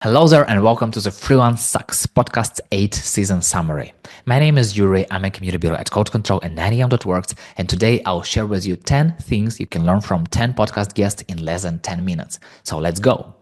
Hello there and welcome to the Freelance Sucks Podcast 8 season summary. My name is Yuri, I'm a community builder at Code Control and 9am.works, and today I'll share with you 10 things you can learn from 10 podcast guests in less than 10 minutes. So let's go.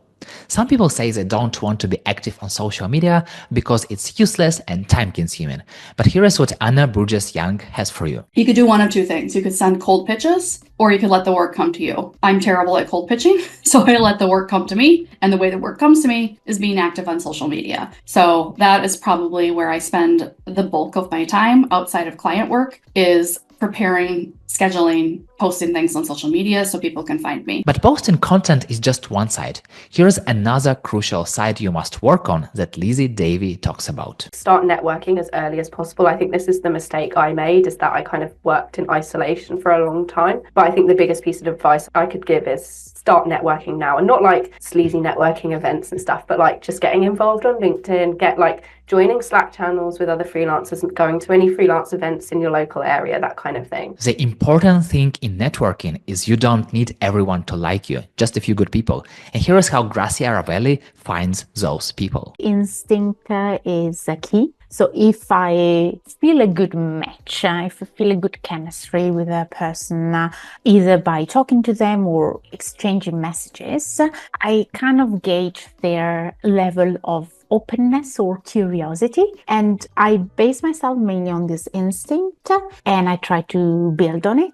Some people say they don't want to be active on social media because it's useless and time-consuming. But here is what Anna Burgess-Young has for you. You could do one of two things. You could send cold pitches, or you could let the work come to you. I'm terrible at cold pitching, so I let the work come to me. And the way the work comes to me is being active on social media. So that is probably where I spend the bulk of my time outside of client work, is preparing, scheduling, posting things on social media so people can find me. But posting content is just one side. Here's another crucial side you must work on that Lizzie Davey talks about. Start networking as early as possible. I think this is the mistake I made, is that I kind of worked in isolation for a long time. But I think the biggest piece of advice I could give is start networking now, and not like sleazy networking events and stuff, but like just getting involved on LinkedIn, joining Slack channels with other freelancers and going to any freelance events in your local area, that kind of thing. The important thing in networking is you don't need everyone to like you, just a few good people. And here is how Gracia Ravelli finds those people. Instinct is key. So if I feel a good match, if I feel a good chemistry with a person, either by talking to them or exchanging messages, I kind of gauge their level of openness or curiosity, and I base myself mainly on this instinct and I try to build on it.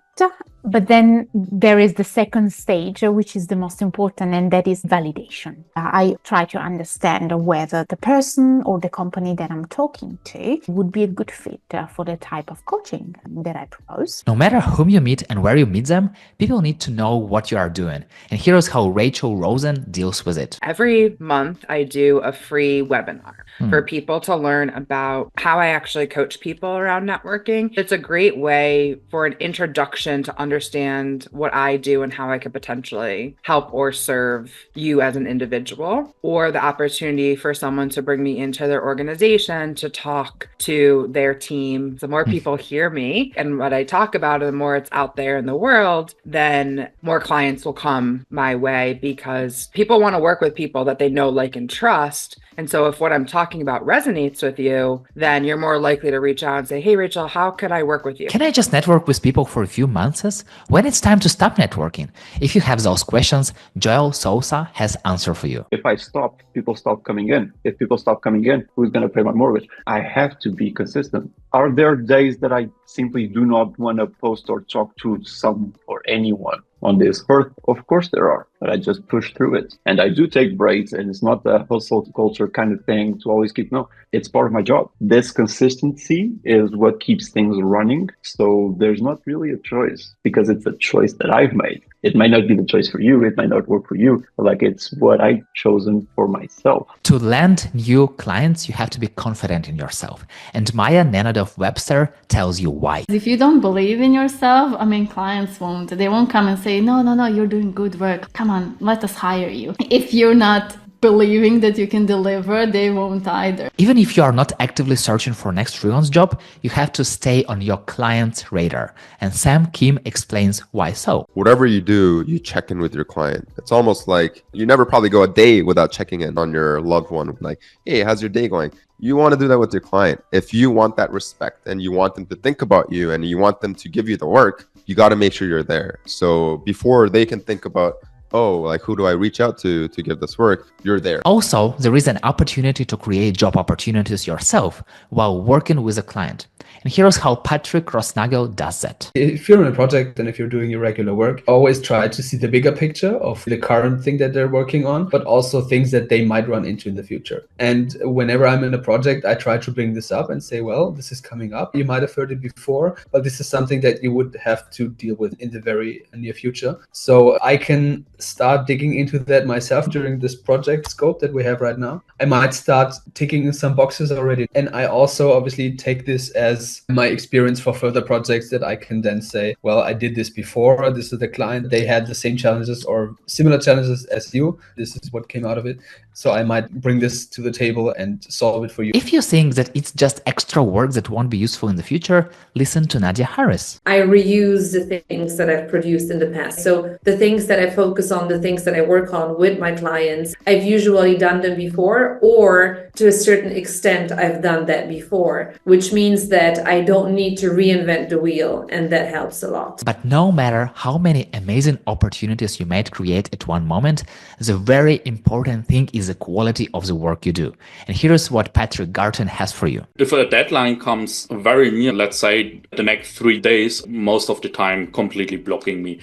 But then there is the second stage, which is the most important, and that is validation. I try to understand whether the person or the company that I'm talking to would be a good fit for the type of coaching that I propose. No matter whom you meet and where you meet them, people need to know what you are doing. And here's how Rachel Rosen deals with it. Every month, I do a free webinar for people to learn about how I actually coach people around networking. It's a great way for an introduction to understand what I do and how I could potentially help or serve you as an individual, or the opportunity for someone to bring me into their organization to talk to their team. The more people hear me and what I talk about, and the more it's out there in the world, then more clients will come my way, because people want to work with people that they know, like, and trust. And so if what I'm talking about resonates with you, then you're more likely to reach out and say, hey, Rachel, how could I work with you? Can I just network with people for a few months? When it's time to stop networking? If you have those questions, Joel Sousa has answer for you. If I stop, people stop coming in. If people stop coming in, who's going to pay my mortgage? I have to be consistent. Are there days that I simply do not want to post or talk to some or anyone on this earth? Of course there are, but I just push through it. And I do take breaks, and it's not the hustle culture kind of thing to always keep, no, it's part of my job. This consistency is what keeps things running. So there's not really a choice, because it's a choice that I've made. It might not be the choice for you, it might not work for you, but like, it's what I've chosen for myself. To land new clients, you have to be confident in yourself. And Maya Nenadov-Webster tells you why. If you don't believe in yourself, clients they won't come and say, no, you're doing good work. Come on, let us hire you. If you're not believing that you can deliver, they won't either. Even if you are not actively searching for next freelance job, you have to stay on your client's radar. And Sam Kim explains why so. Whatever you do, you check in with your client. It's almost like you never probably go a day without checking in on your loved one. Like, hey, how's your day going? You want to do that with your client. If you want that respect and you want them to think about you and you want them to give you the work, you got to make sure you're there. So before they can think about, oh, like, who do I reach out to give this work? You're there. Also, there is an opportunity to create job opportunities yourself while working with a client. And here's how Patrick Rosnagel does that. If you're in a project and if you're doing your regular work, always try to see the bigger picture of the current thing that they're working on, but also things that they might run into in the future. And whenever I'm in a project, I try to bring this up and say, well, this is coming up. You might have heard it before, but this is something that you would have to deal with in the very near future. So I can start digging into that myself during this project scope that we have right now. I might start ticking some boxes already. And I also obviously take this as my experience for further projects that I can then say, well, I did this before. This is the client. They had the same challenges or similar challenges as you. This is what came out of it. So I might bring this to the table and solve it for you. If you think that it's just extra work that won't be useful in the future, listen to Nadia Harris. I reuse the things that I've produced in the past. So the things that I focus focus on the things that I work on with my clients, I've usually done them before, or to a certain extent, I've done that before, which means that I don't need to reinvent the wheel, and that helps a lot. But no matter how many amazing opportunities you might create at one moment, the very important thing is the quality of the work you do. And here's what Patrick Garten has for you. If a deadline comes very near, let's say the next 3 days, most of the time completely blocking me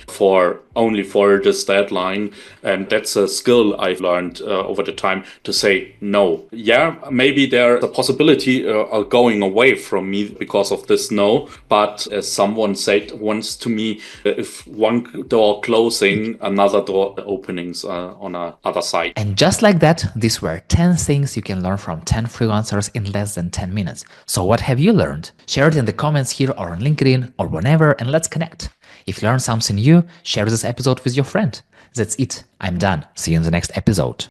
only for this deadline. And that's a skill I've learned over the time to say no. Yeah, maybe there's a possibility of going away from me because of this no. But as someone said once to me, if one door closing, another door openings on the other side. And just like that, these were 10 things you can learn from 10 freelancers in less than 10 minutes. So what have you learned? Share it in the comments here or on LinkedIn or whenever, and let's connect. If you learned something new, share this episode with your friend. That's it. I'm done. See you in the next episode.